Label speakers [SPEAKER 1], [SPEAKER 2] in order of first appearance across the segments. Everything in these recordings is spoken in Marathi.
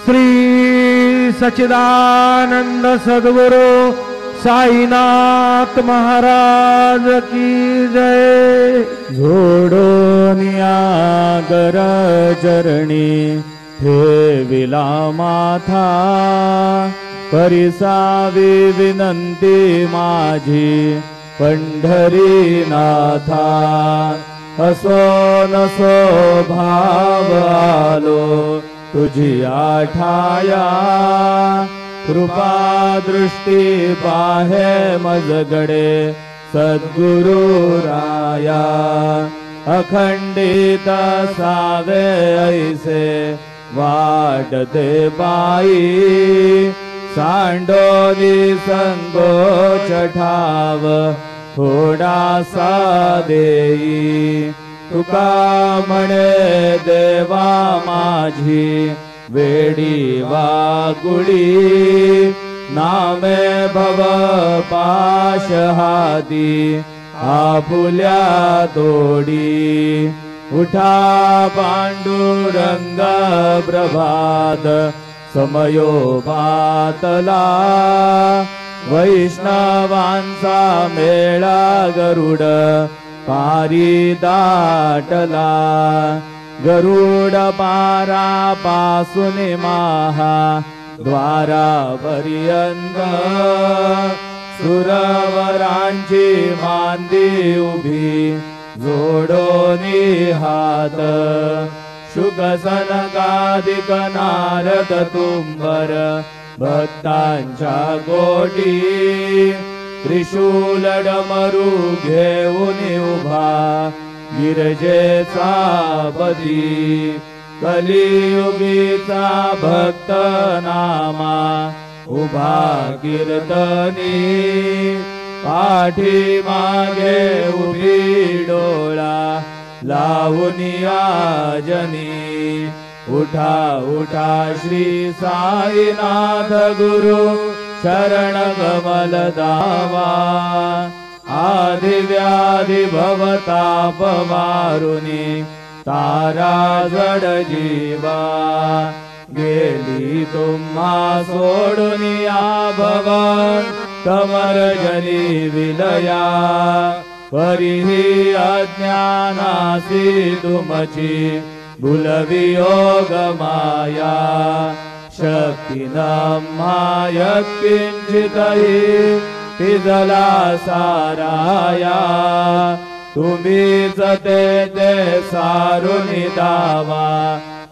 [SPEAKER 1] श्री सच्चिदानंद सद्गुरु साईनाथ महाराज की जय।
[SPEAKER 2] जोडोनिया गरजरणी ठेविला माथा, परिसावी विनंती माझी पंढरीनाथा। असो नसो भाव आलो तुझी आठाया, कृपा दृष्टी पाहे मजगडे सद्गुरु राया। अखंडित सावे ऐसे वाटते पायी, सांडोली संकोच ठाव थोडासा देई। तुका म्हणे देवा माझी वेडी वागुडी, नामे भव पाशहाती आपुल्या तोडी। उठा पांडुरंग प्रभात समयो बातला, वैष्णवांचा मेळा गरुड पारी दाटला। गरुड पारा पासून महा द्वारापर्यंत, सुरवरांची मांदी उभी जोडोनी हात। शुक सनकादिक नारद तुंबर भक्तांच्या गोटी, त्रिशूल डमरू घेऊन उभा गिरजेचा पदी। कलियुगीचा भक्त नामा उभा कीर्तनी, पाठी मागे उभी डोळा लावून आजनी। उठा उठा श्री साईनाथ गुरु शरण कमल दावा। आदि व्याधि भवताप मारुनी तारा जड जीवा। गेली तुम्हा सोडुनिया भवन कमर जनी विलया। परिही अज्ञानासी तुमची भूलवियोग माया। शक्ती नम्हाय किंचितही तिजला साराया। तुम्हीच ते सारुनी दावा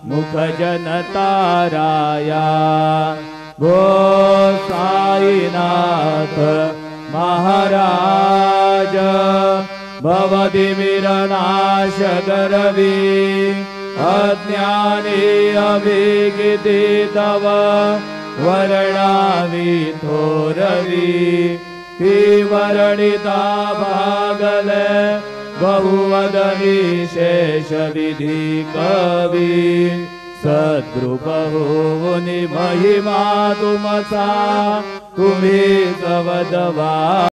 [SPEAKER 2] मुख जनताराया। गो साईनाथ महाराज भवतिमिरनाश करवी। अज्ञानी अभिगिती तव वर्णावी थोरवी। ही वर्णिता भागले बहुवदनी शेष विधी कवी। सद्रूप होऊनि महिमा तुमचा तुम्ही वदवा।